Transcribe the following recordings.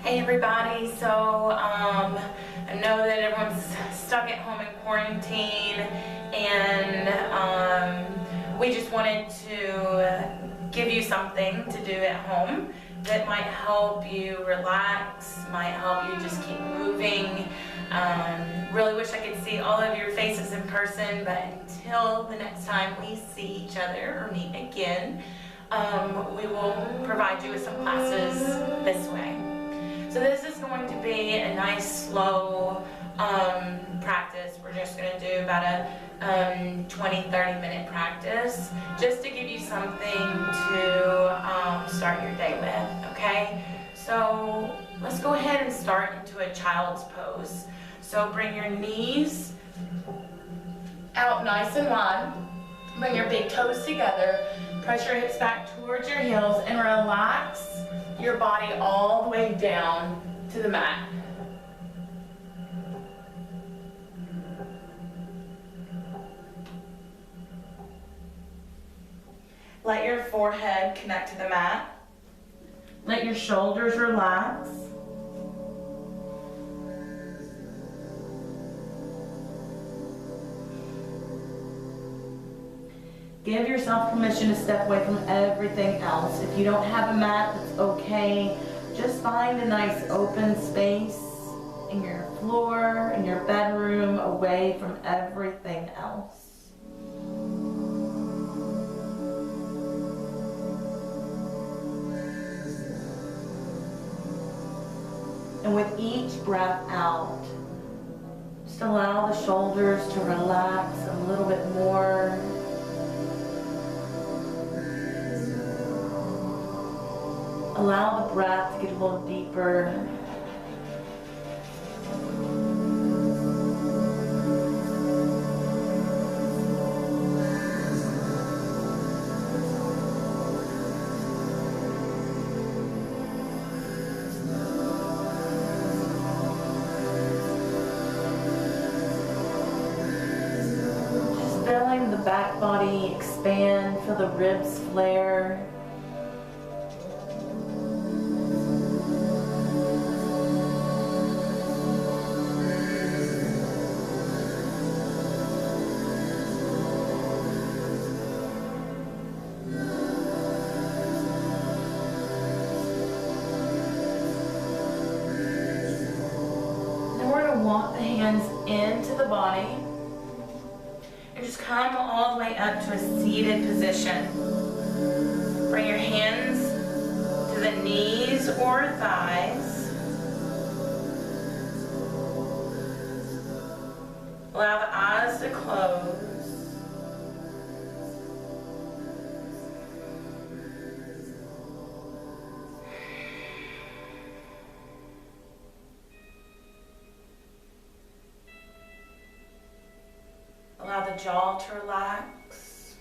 Hey everybody, so I know that everyone's stuck at home in quarantine, and we just wanted to give you something to do at home that might help you relax, might help you just keep moving. Really wish I could see all of your faces in person, but until the next time we see each other or meet again, we will provide you with some classes this way. So this is going to be a nice slow practice. We're just going to do about a 20-30 minute practice just to give you something to start your day with, okay? So let's go ahead and start into a child's pose. So bring your knees out nice and wide. Bring your big toes together. Press your hips back towards your heels and relax your body all the way down to the mat. Let your forehead connect to the mat. Let your shoulders relax. Give yourself permission to step away from everything else. If you don't have a mat, that's okay. Just find a nice open space in your floor, in your bedroom, away from everything else. And with each breath out, just allow the shoulders to relax a little bit more. Allow the breath to get a little deeper. Just feeling the back body expand, feel the ribs flare. Walk the hands into the body and just come all the way up to a seated position. Bring your hands to the knees or thighs. Allow the eyes to close. Allow the jaw to relax.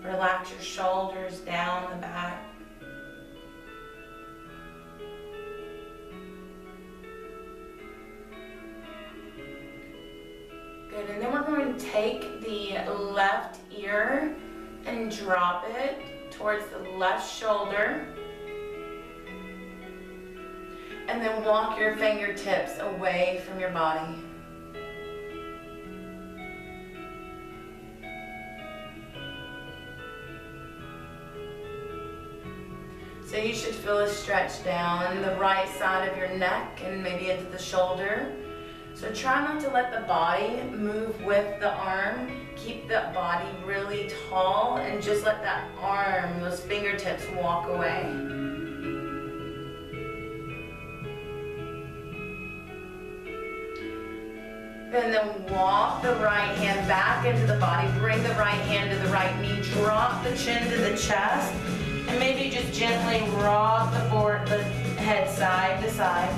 Relax your shoulders down the back. Good, and then we're going to take the left ear and drop it towards the left shoulder, and then walk your fingertips away from your body. So you should feel a stretch down the right side of your neck and maybe into the shoulder. So try not to let the body move with the arm. Keep the body really tall and just let that arm, those fingertips walk away. And then walk the right hand back into the body. Bring the right hand to the right knee. Drop the chin to the chest. And maybe just gently rock the head side to side.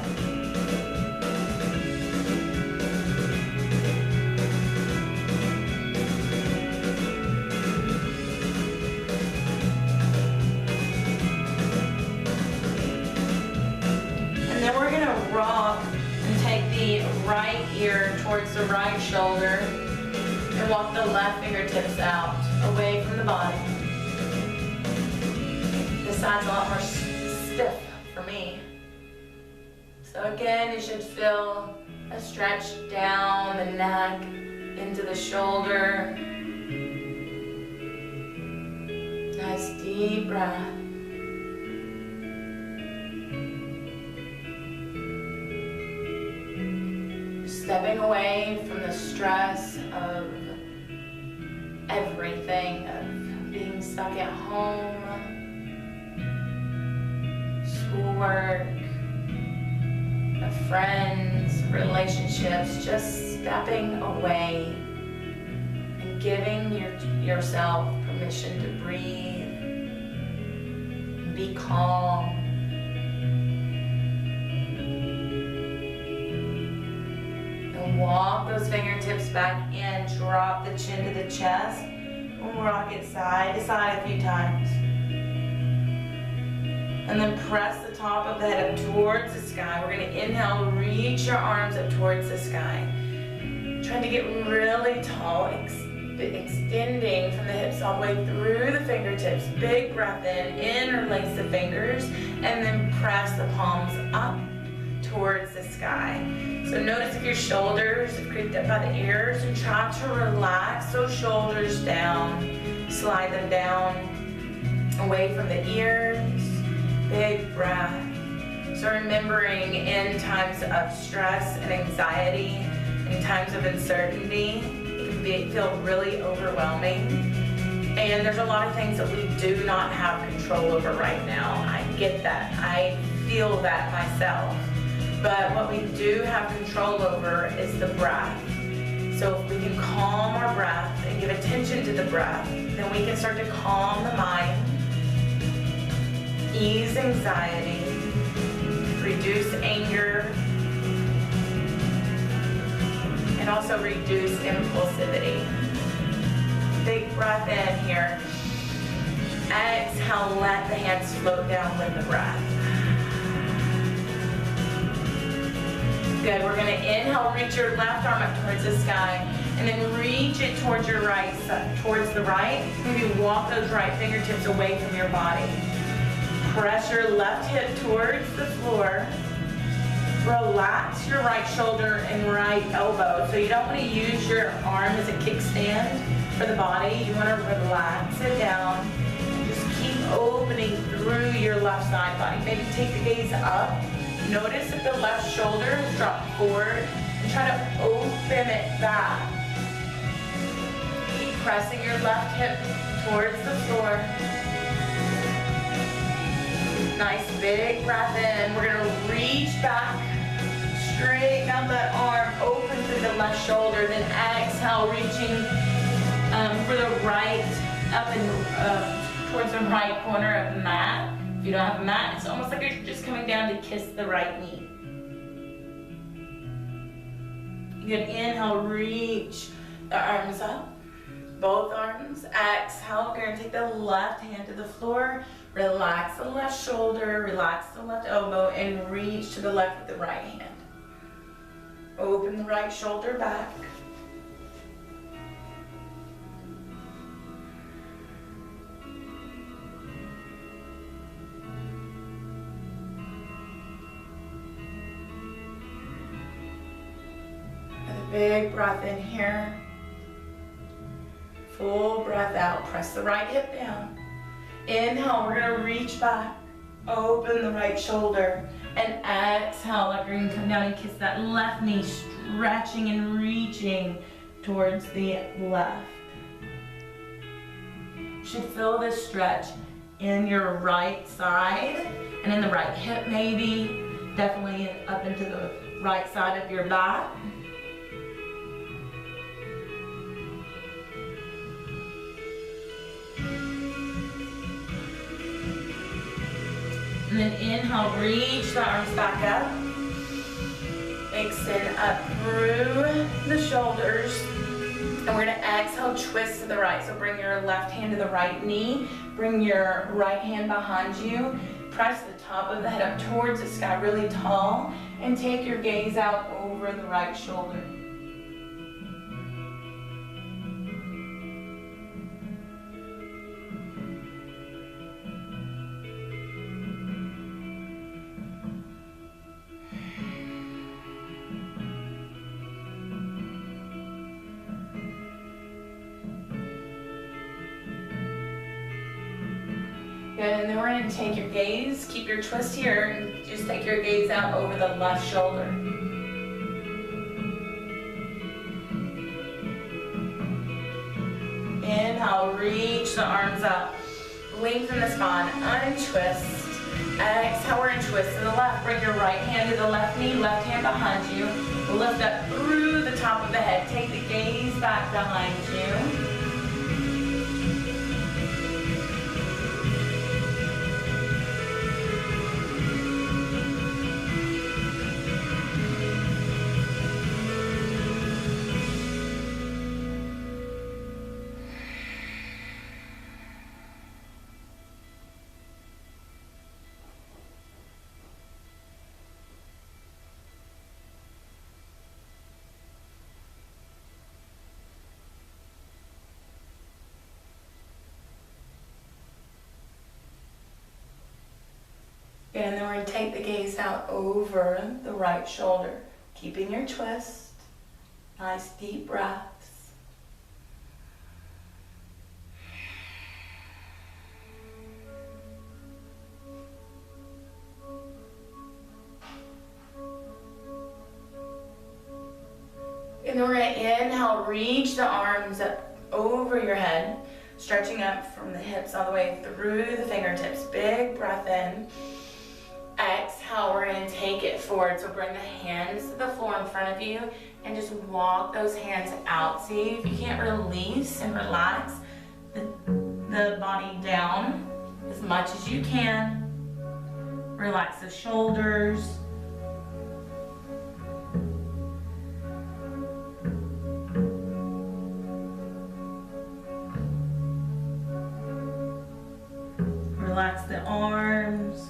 And then we're going to rock and take the right ear towards the right shoulder, and walk the left fingertips out, away from the body. This side's a lot more stiff for me. So again, you should feel a stretch down the neck, into the shoulder. Nice deep breath. Stepping away from the stress of everything, of being stuck at home, schoolwork, of friends, relationships, just stepping away and giving yourself permission to breathe, and be calm. Walk those fingertips back in, drop the chin to the chest, rock it side to side a few times. And then press the top of the head up towards the sky. We're going to inhale, reach your arms up towards the sky. Trying to get really tall, extending from the hips all the way through the fingertips. Big breath in, interlace the fingers, and then press the palms up towards the sky. So notice if your shoulders have creeped up by the ears, and try to relax those shoulders down. Slide them down away from the ears. Big breath. So remembering in times of stress and anxiety, in times of uncertainty, it can feel really overwhelming. And there's a lot of things that we do not have control over right now. I get that. I feel that myself. But what we do have control over is the breath. So if we can calm our breath and give attention to the breath, then we can start to calm the mind, ease anxiety, reduce anger, and also reduce impulsivity. Big breath in here. Exhale, let the hands float down with the breath. Good, we're gonna inhale, reach your left arm up towards the sky, and then reach it towards your right side, towards the right. Maybe walk those right fingertips away from your body. Press your left hip towards the floor. Relax your right shoulder and right elbow. So you don't want to use your arm as a kickstand for the body. You want to relax it down. And just keep opening through your left side body. Maybe take the gaze up. Notice if the left shoulder is dropped forward, and try to open it back. Keep pressing your left hip towards the floor. Nice big breath in. We're gonna reach back, straighten out that arm, open through the left shoulder, then exhale, reaching for the right, up and towards the right corner of the mat. If you don't have a mat, it's almost like you're just coming down to kiss the right knee. You can inhale, reach the arms up, both arms. Exhale, we're gonna take the left hand to the floor, relax the left shoulder, relax the left elbow, and reach to the left with the right hand. Open the right shoulder back. Big breath in here. Full breath out. Press the right hip down. Inhale, we're gonna reach back. Open the right shoulder. And exhale, like you're gonna come down and kiss that left knee, stretching and reaching towards the left. You should feel this stretch in your right side and in the right hip maybe. Definitely up into the right side of your back. And then inhale, reach the arms back up. Extend up through the shoulders. And we're gonna exhale, twist to the right. So bring your left hand to the right knee. Bring your right hand behind you. Press the top of the head up towards the sky, really tall. And take your gaze out over the right shoulder. Good, and then we're going to take your gaze, keep your twist here, and just take your gaze out over the left shoulder. Inhale, reach the arms up. Lengthen the spine, untwist. Exhale, we're going to twist to the left. Bring your right hand to the left knee, left hand behind you. Lift up through the top of the head. Take the gaze back behind you. And then we're going to take the gaze out over the right shoulder, keeping your twist. Nice deep breaths. And then we're going to inhale, reach the arms up over your head, stretching up from the hips all the way through the fingertips. Big breath in. Exhale, we're going to take it forward. So bring the hands to the floor in front of you and just walk those hands out. See if you can't release and relax the body down as much as you can. Relax the shoulders. Relax the arms.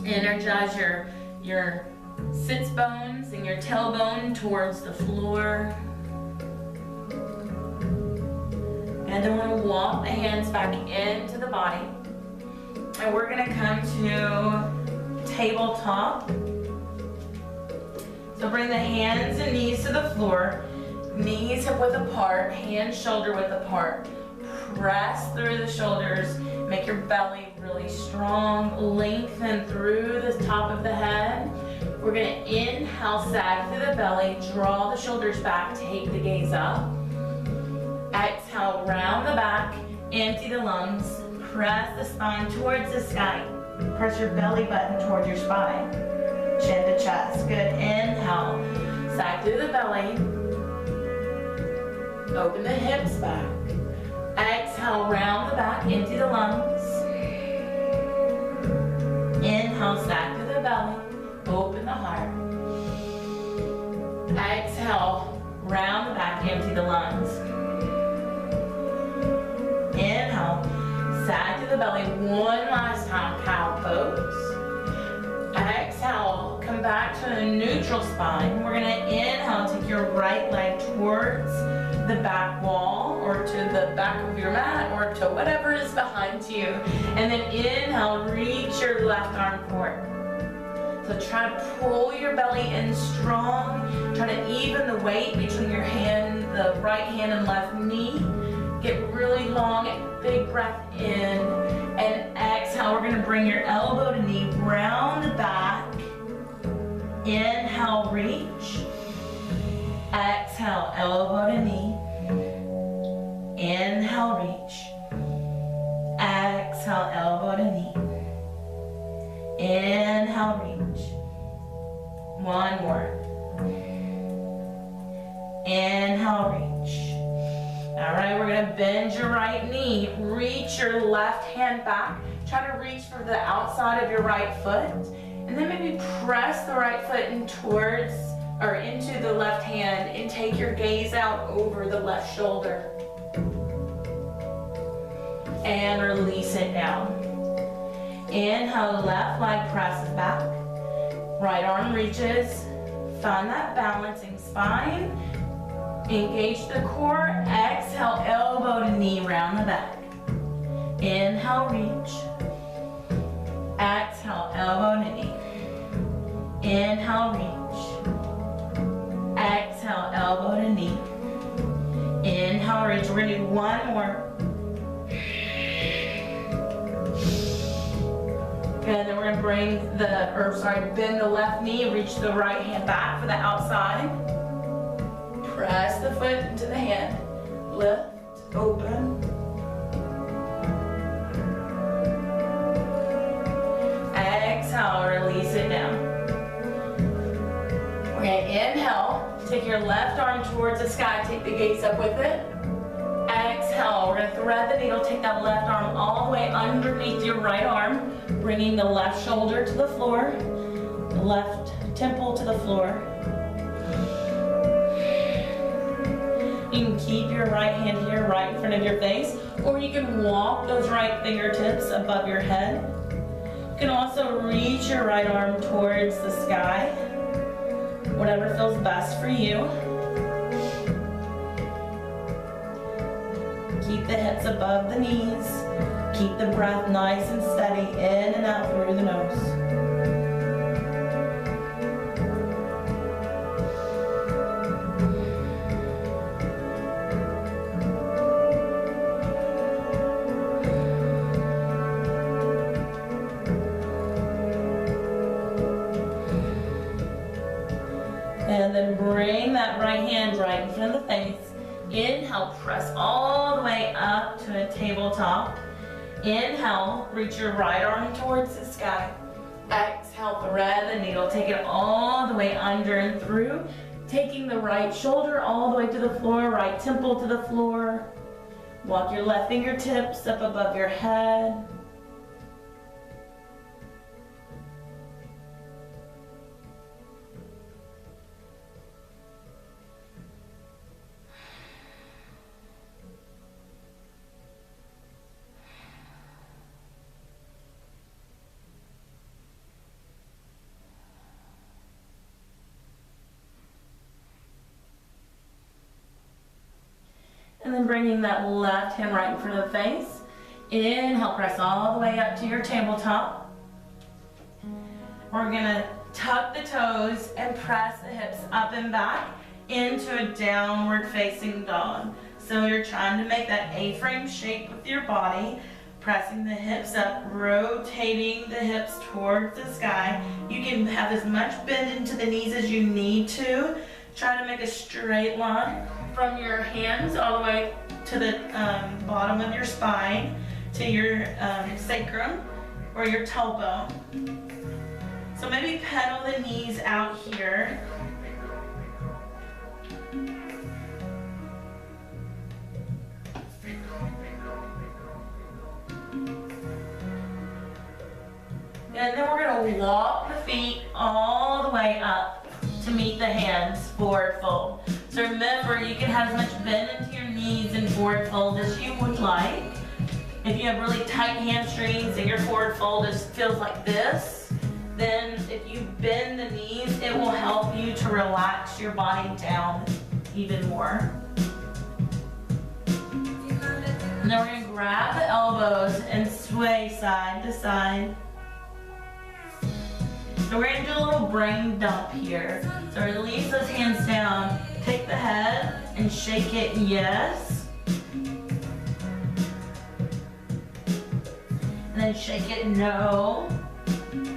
Energize your sits bones and your tailbone towards the floor. And then we're going to walk the hands back into the body. And we're going to come to tabletop. So bring the hands and knees to the floor. Knees hip width apart, hands shoulder width apart. Press through the shoulders. Make your belly really strong. Lengthen through the top of the head. We're going to inhale, sag through the belly. Draw the shoulders back. Take the gaze up. Exhale, round the back. Empty the lungs. Press the spine towards the sky. Press your belly button towards your spine. Chin to chest. Good. Inhale. Sag through the belly. Open the hips back. Exhale, round the back, empty the lungs. Inhale, sag through the belly, open the heart. Exhale, round the back, empty the lungs. Inhale, sag through the belly, one last time, cow pose. Exhale, come back to a neutral spine. We're gonna inhale, take your right leg towards the back wall or to the back of your mat or to whatever is behind you. And then inhale, reach your left arm forward. So try to pull your belly in strong. Try to even the weight between your hand, the right hand and left knee. Get really long, big breath in. And exhale, we're gonna bring your elbow to knee, round the back. Inhale, reach. Exhale, elbow to knee. Inhale, reach. Exhale, elbow to knee. Inhale, reach. One more. Inhale, reach. All right, we're gonna bend your right knee. Reach your left hand back. Try to reach for the outside of your right foot. And then maybe press the right foot in towards or into the left hand and take your gaze out over the left shoulder. And release it down. Inhale, left leg presses back. Right arm reaches. Find that balancing spine. Engage the core. Exhale, elbow to knee, round the back. Inhale, reach. Exhale, elbow to knee. Inhale, reach. Exhale, elbow to knee. Inhale, reach. We're gonna do one more. And then we're gonna bend the left knee, reach the right hand back for the outside. Press the foot into the hand. Lift, open. Exhale, release it down. We're gonna inhale, take your left arm towards the sky, take the gaze up with it. Exhale, we're gonna thread the needle, take that left arm all the way underneath your right arm, bringing the left shoulder to the floor, the left temple to the floor. You can keep your right hand here right in front of your face, or you can walk those right fingertips above your head. You can also reach your right arm towards the sky, whatever feels best for you. Keep the hips above the knees. Keep the breath nice and steady in and out through the nose. And then bring that right hand right in front of the face. Inhale, press all the way up to a tabletop. Inhale, reach your right arm towards the sky. Exhale, thread the needle, take it all the way under and through, taking the right shoulder all the way to the floor, right temple to the floor. Walk your left fingertips up above your head. And then bringing that left hand right in front of the face. Inhale, press all the way up to your tabletop. We're gonna tuck the toes and press the hips up and back into a downward facing dog. So you're trying to make that A-frame shape with your body, pressing the hips up, rotating the hips towards the sky. You can have as much bend into the knees as you need to. Try to make a straight line from your hands all the way to the bottom of your spine, to your sacrum or your tailbone. So maybe pedal the knees out here. And then we're going to walk the feet all the way up to meet the hands, forward fold. So remember, you can have as much bend into your knees in forward fold as you would like. If you have really tight hamstrings and your forward fold feels like this, then if you bend the knees, it will help you to relax your body down even more. And then we're going to grab the elbows and sway side to side. So we're going to do a little brain dump here. So release those hands down, take the head and shake it yes. And then shake it no. And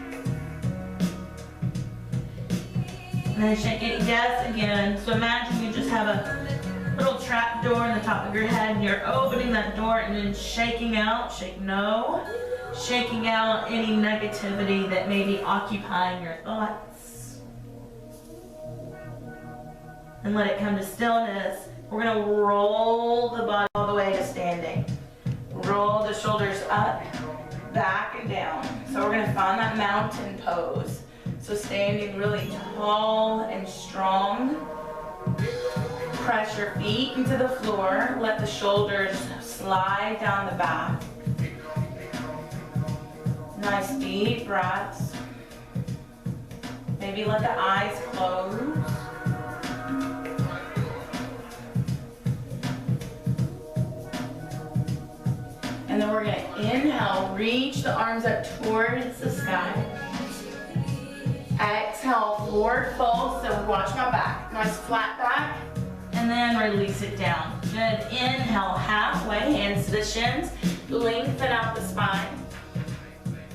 then shake it yes again. So imagine you just have a little trap door in the top of your head and you're opening that door and then shaking out, shake no. Shaking out any negativity that may be occupying your thoughts. And let it come to stillness. We're going to roll the body all the way to standing. Roll the shoulders up, back and down. So we're going to find that mountain pose. So standing really tall and strong. Press your feet into the floor. Let the shoulders slide down the back. Nice deep breaths. Maybe let the eyes close. And then we're gonna inhale, reach the arms up towards the sky. Exhale, forward fold, so watch my back. Nice flat back. And then release it down. Good, inhale, halfway, hands to the shins. Lengthen out the spine.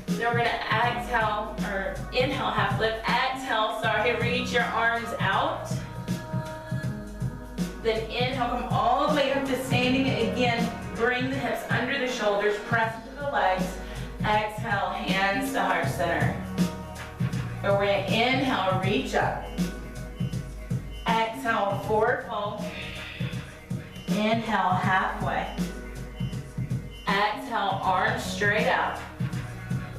Then we're gonna exhale, or inhale, half lift. Exhale, sorry, reach your arms out. Then inhale, come all the way up to standing. Again, bring the hips under the shoulders, press into the legs. Exhale, hands to heart center. And we're gonna inhale, reach up. Exhale, forward fold. Inhale, halfway. Exhale, arms straight up.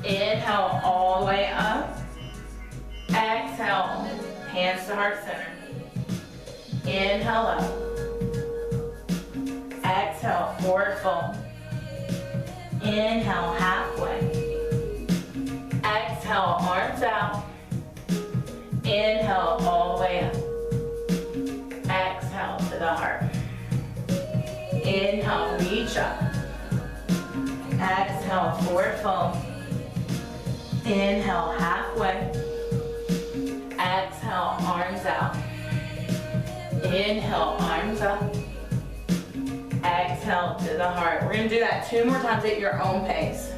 Inhale, all the way up. Exhale, hands to heart center. Inhale up. Exhale, forward fold. Inhale, halfway. Exhale, arms out. Inhale, all the way up. Exhale to the heart. Inhale, reach up. Exhale, forward fold. Inhale, halfway. Exhale, arms out. Inhale, arms up. Exhale to the heart. We're going to do that 2 more times at your own pace.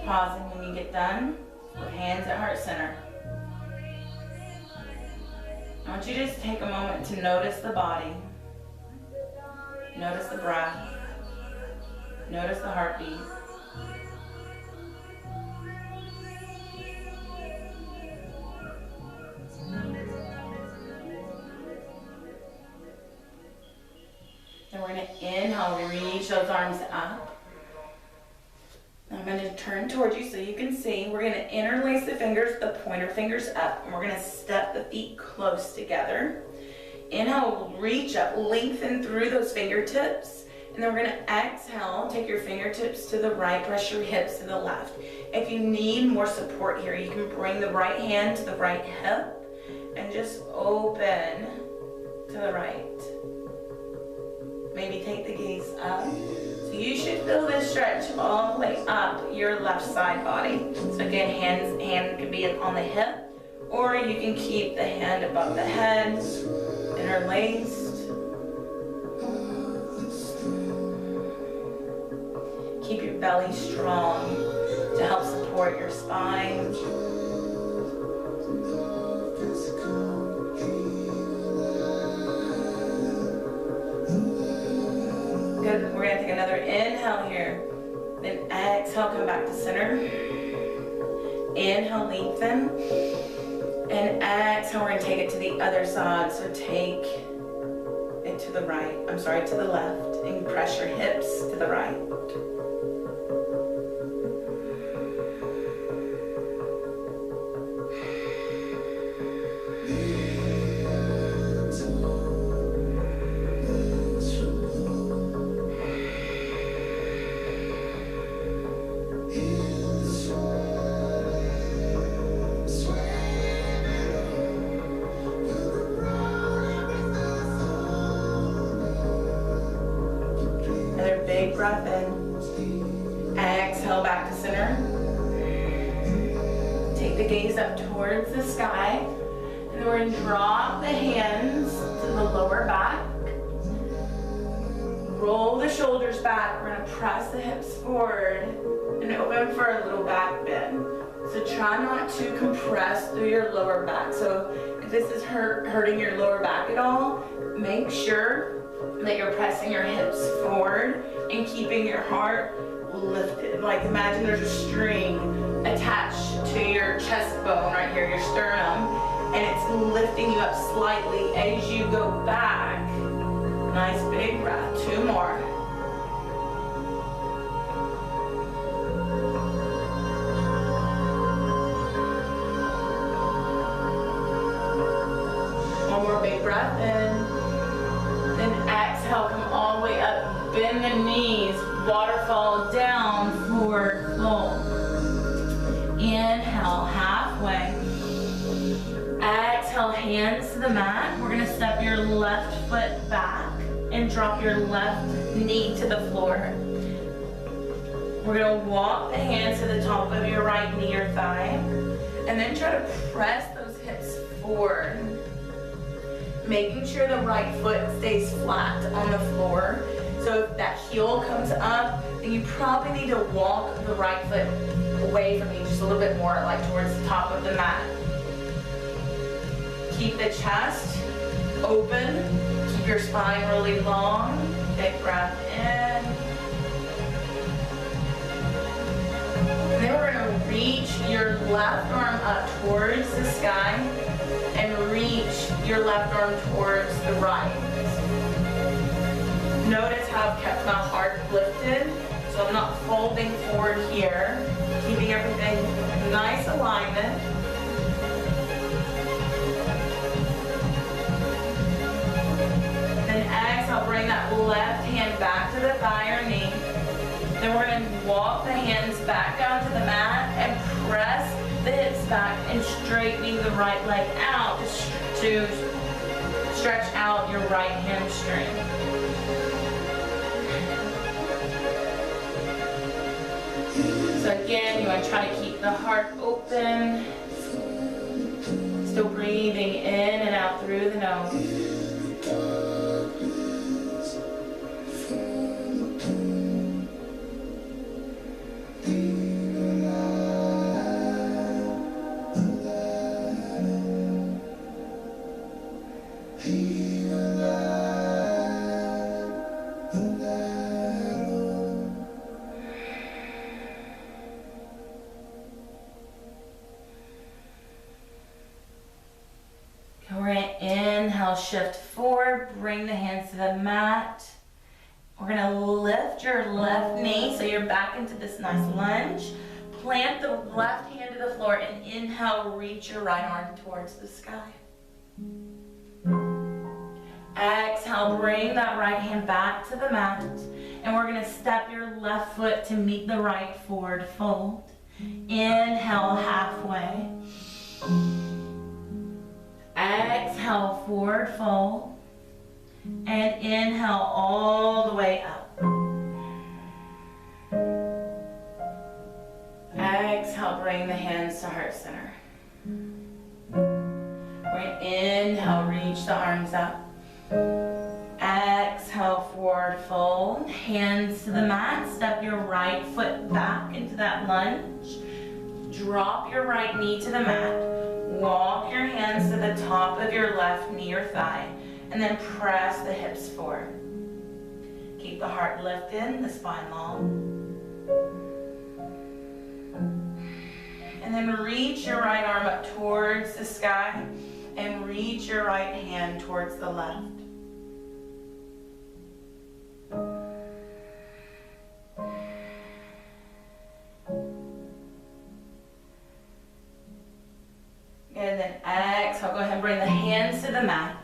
Pausing when you get done with hands at heart center. I want you to just take a moment to notice the body. Notice the breath. Notice the heartbeat. Then we're going to inhale, reach those arms up. I'm going to turn towards you so you can see. We're going to interlace the fingers, the pointer fingers up, and we're going to step the feet close together. Inhale, reach up, lengthen through those fingertips, and then we're going to exhale, take your fingertips to the right, press your hips to the left. If you need more support here, you can bring the right hand to the right hip and just open to the right. Maybe take the gaze up. So you should feel this stretch all the way up your left side body. So again, hand can be on the hip, or you can keep the hand above the head, interlaced. Keep your belly strong to help support your spine. Good. We're going to take another inhale here. Then exhale, come back to center. Inhale, lengthen. And exhale, we're going to take it to the other side. So take it to the right. To the left. And press your hips to the right. Big breath in. Exhale back to center. Take the gaze up towards the sky. And then we're going to drop the hands to the lower back. Roll the shoulders back. We're going to press the hips forward and open for a little back bend. So try not to compress through your lower back. So if this is hurting your lower back at all, make sure that you're pressing your hips forward and keeping your heart lifted. Like imagine there's a string attached to your chest bone right here, your sternum, and it's lifting you up slightly as you go back. Nice big breath. 2 more. One more big breath in. Then exhale, come all the way up. Bend the knees. Waterfall down, forward fold. Inhale, halfway. Exhale, hands to the mat. We're going to step your left foot back and drop your left knee to the floor. We're going to walk the hands to the top of your right knee or thigh, and then try to press those hips forward, making sure the right foot stays flat on the floor. So if that heel comes up, then you probably need to walk the right foot away from you just a little bit more, like towards the top of the mat. Keep the chest open. Keep your spine really long. Big breath in. And then we're going to reach your left arm up towards the sky and reach your left arm towards the right. Notice how I've kept my heart lifted, so I'm not folding forward here. Keeping everything nice alignment. Then exhale, bring that left hand back to the thigh or knee. Then we're going to walk the hands back down to the mat and press the hips back and straightening the right leg out to stretch out your right hamstring. So again, you want to try to keep the heart open. Still breathing in and out through the nose. Inhale, shift forward, bring the hands to the mat. We're going to lift your left knee so you're back into this nice lunge. Plant the left hand to the floor and inhale, reach your right arm towards the sky. Exhale, bring that right hand back to the mat. And we're going to step your left foot to meet the right forward fold. Inhale, halfway. Exhale, forward fold, and inhale all the way up. Exhale, bring the hands to heart center. We're going to inhale, reach the arms up. Exhale, forward fold, hands to the mat, step your right foot back into that lunge. Drop your right knee to the mat. Walk your hands to the top of your left knee or thigh, and then press the hips forward. Keep the heart lifted, the spine long. And then reach your right arm up towards the sky, and reach your right hand towards the left. And then exhale, go ahead and bring the hands to the mat.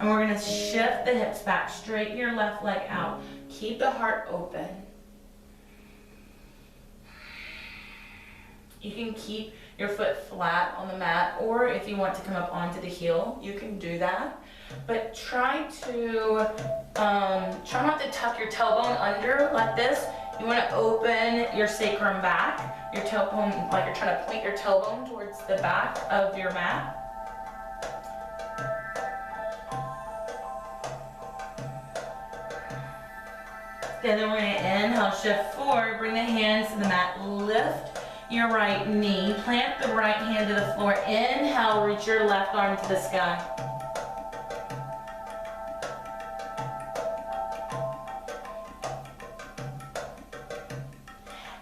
And we're going to shift the hips back, straighten your left leg out. Keep the heart open. You can keep your foot flat on the mat, or if you want to come up onto the heel, you can do that. But try not to tuck your tailbone under like this. You want to open your sacrum back. Your tailbone, like you're trying to point your tailbone towards the back of your mat. Then we're going to inhale, shift forward, bring the hands to the mat, lift your right knee, plant the right hand to the floor, inhale, reach your left arm to the sky.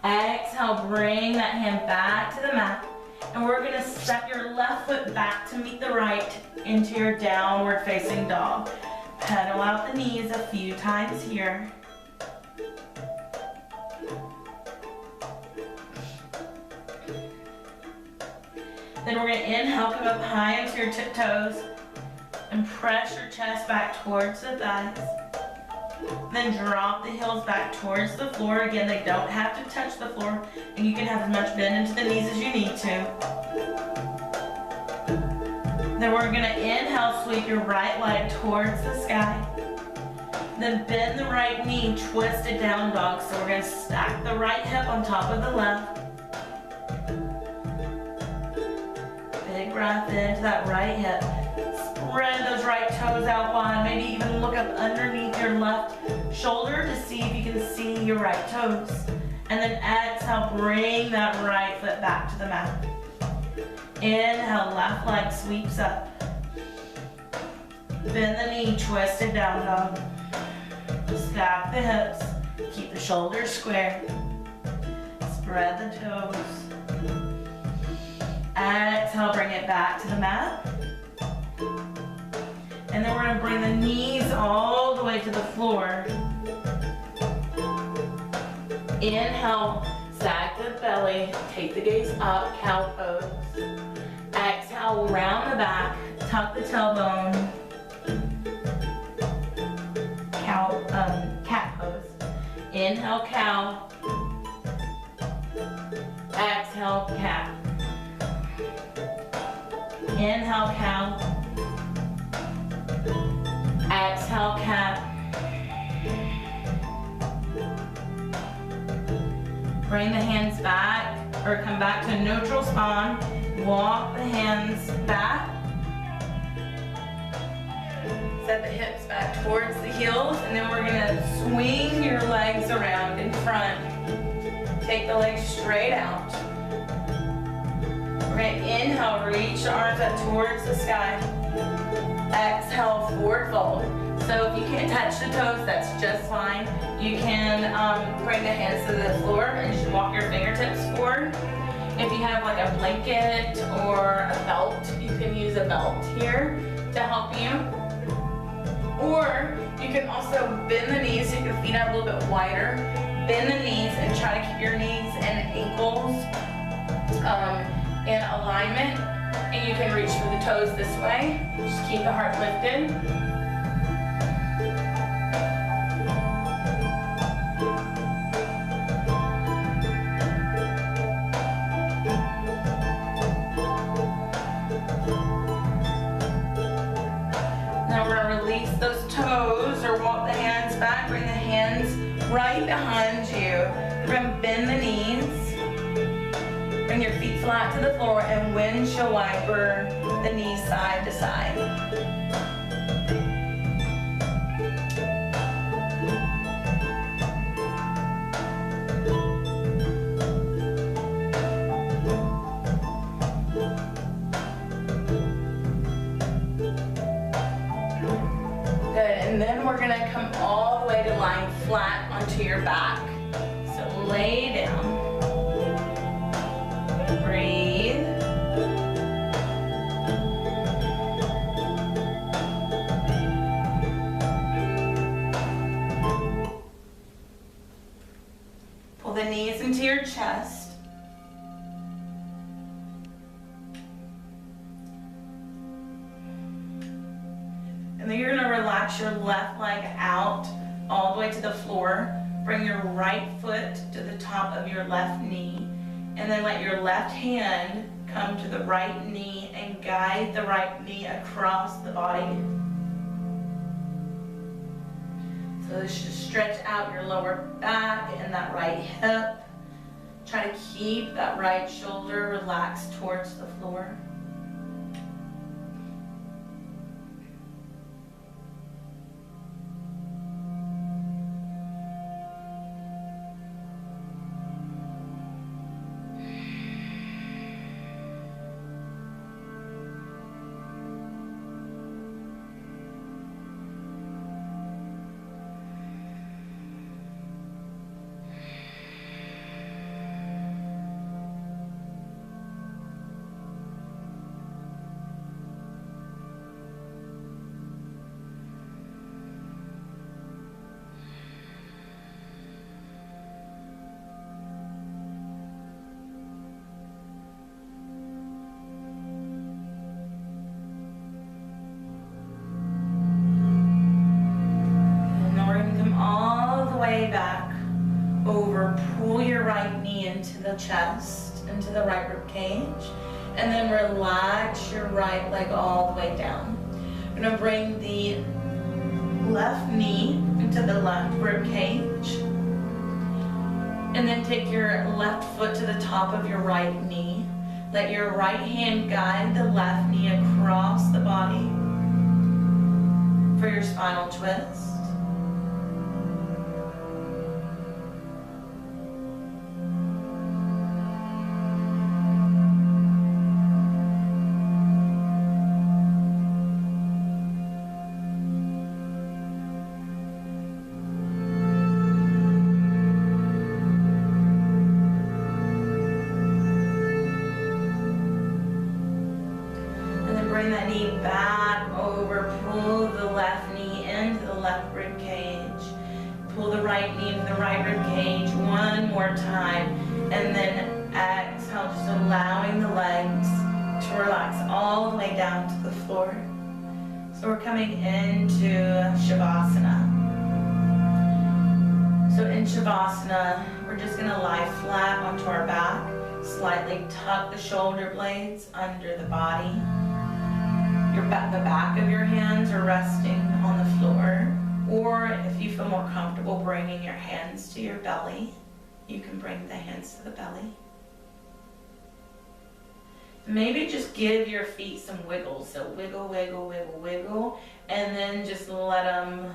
Exhale, bring that hand back to the mat And we're gonna step your left foot back to meet the right into your downward facing dog. Pedal out the knees a few times here. Then we're gonna inhale, come up high into your tiptoes and press your chest back towards the thighs. Then drop the heels back towards the floor. Again, they don't have to touch the floor, and you can have as much bend into the knees as you need to. Then we're gonna inhale, sweep your right leg towards the sky. Then bend the right knee, twist it down dog. So we're gonna stack the right hip on top of the left. Big breath into that right hip. Spread those right toes out wide. Maybe even look up underneath your left shoulder to see if you can see your right toes. And then exhale, bring that right foot back to the mat. Inhale, left leg sweeps up. Bend the knee, twist it down dog. Stack the hips, keep the shoulders square. Spread the toes. Exhale, bring it back to the mat. And then we're gonna bring the knees all the way to the floor. Inhale, sag the belly, take the gaze up, cow pose. Exhale, round the back, tuck the tailbone. Cat pose. Inhale, cow. Exhale, cat. Inhale, cow. Exhale, cat. Bring the hands back, or come back to neutral spine. Walk the hands back. Set the hips back towards the heels, and then we're gonna swing your legs around in front. Take the legs straight out. We're gonna inhale, reach the arms up towards the sky. Exhale, forward fold. So if you can't touch the toes, that's just fine. You can bring the hands to the floor and just walk your fingertips forward. If you have like a blanket or a belt, you can use a belt here to help you. Or you can also bend the knees, take your feet out a little bit wider. Bend the knees and try to keep your knees and ankles in alignment. And you can reach for the toes this way. Just keep the heart lifted. Now we're gonna release those toes or walk the hands back. Bring the hands right behind you. We're gonna bend the knees. Bring your feet flat to the floor and windshield wiper the knees side to side. Good, and then we're gonna come all the way to lying flat onto your back. So lay down. Breathe. Pull the knees into your chest. And then you're going to relax your left leg out all the way to the floor. Bring your right foot to the top of your left knee. And then let your left hand come to the right knee and guide the right knee across the body. So just stretch out your lower back and that right hip. Try to keep that right shoulder relaxed towards the floor. into the chest, into the right rib cage, and then relax your right leg all the way down. We're gonna bring the left knee into the left rib cage, and then take your left foot to the top of your right knee. Let your right hand guide the left knee across the body for your spinal twist. Bring that knee back over, pull the left knee into the left rib cage, pull the right knee into the right rib cage one more time, and then exhale, just allowing the legs to relax all the way down to the floor. So we're coming into Shavasana. So in Shavasana, we're just gonna lie flat onto our back, slightly tuck the shoulder blades under the body. The back of your hands are resting on the floor, or if you feel more comfortable bringing your hands to your belly, you can bring the hands to the belly. Maybe just give your feet some wiggles, so wiggle, wiggle, wiggle, wiggle, and then just let them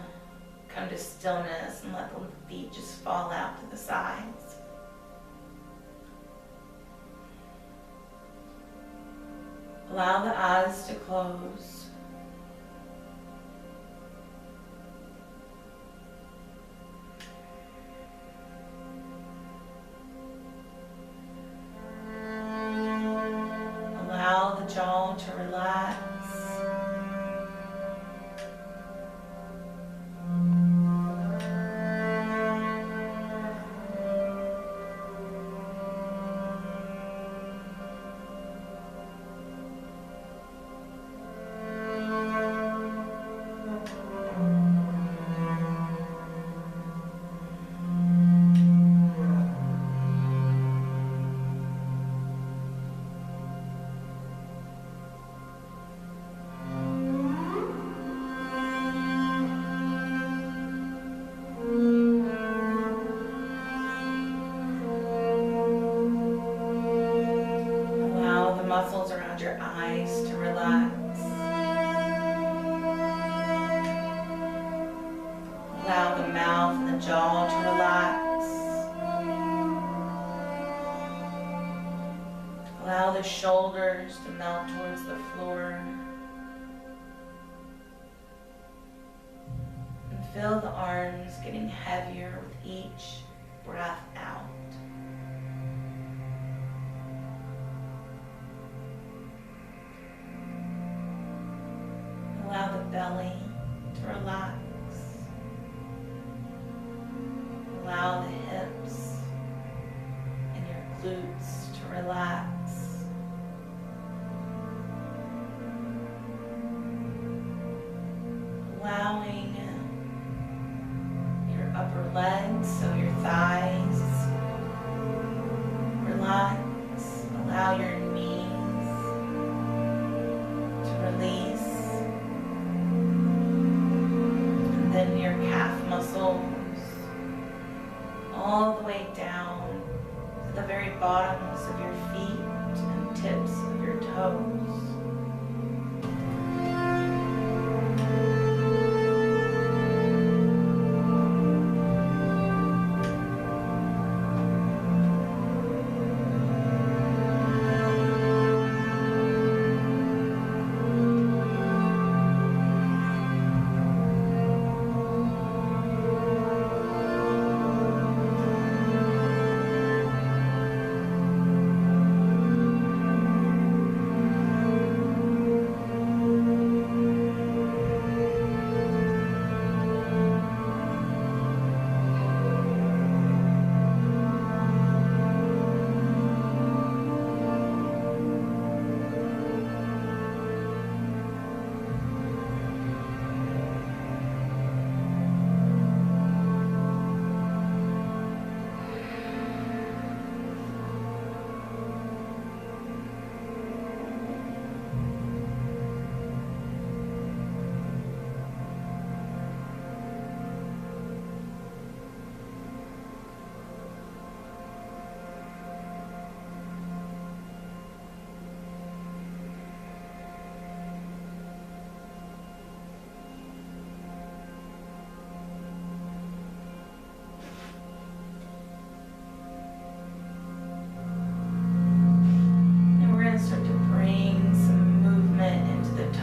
come to stillness and let the feet just fall out to the sides. Allow the eyes to close. Allow the jaw to relax. Muscles around your eyes to relax. Allow the mouth and the jaw to relax. Allow the shoulders to melt towards the floor. And feel the arms getting heavier with each breath out. Allow the belly to relax. Allow the hips and your glutes to relax. Allowing your upper legs, so your thighs, relax. Allow your knees to release. Then your calf muscles all the way down to the very bottoms of your feet and tips of your toes.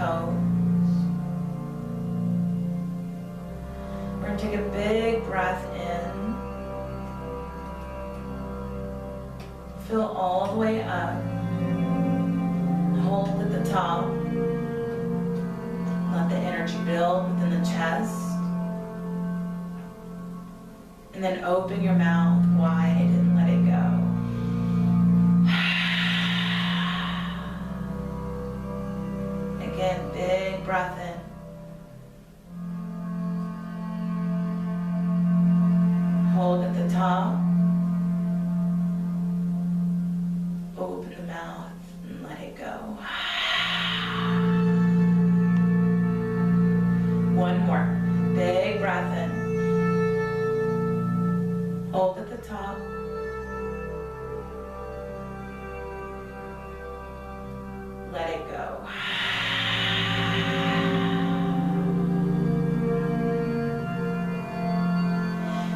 toes. We're going to take a big breath in. Fill all the way up. Hold at the top. Let the energy build within the chest. And then open your mouth wide and let it go. Again, big breath in. Hold at the top. Open the mouth and let it go. One more. Big breath in. Hold at the top. Let it go.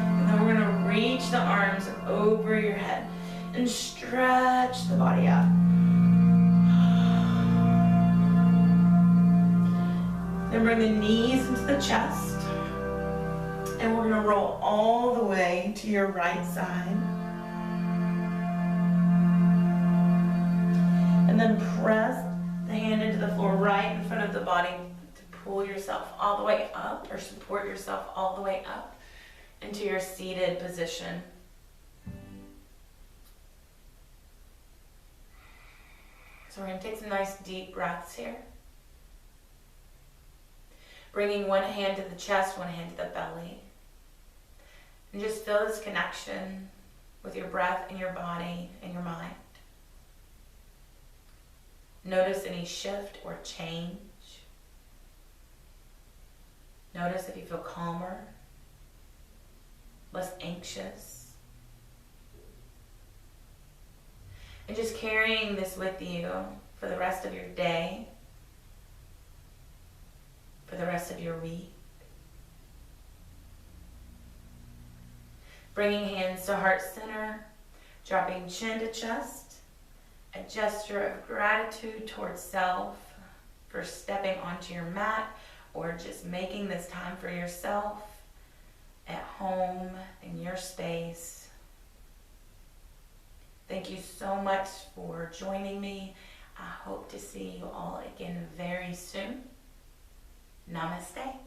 And then we're going to reach the arms over your head and stretch the body out. Then bring the knees into the chest. And we're going to roll all the way to your right side. And then press the hand into the floor right in front of the body to pull yourself all the way up, or support yourself all the way up into your seated position. So we're going to take some nice deep breaths here. Bringing one hand to the chest, one hand to the belly. And just feel this connection with your breath and your body and your mind. Notice any shift or change. Notice if you feel calmer, less anxious. And just carrying this with you for the rest of your day, for the rest of your week. Bringing hands to heart center, dropping chin to chest, a gesture of gratitude towards self for stepping onto your mat or just making this time for yourself at home in your space. Thank you so much for joining me. I hope to see you all again very soon. Namaste.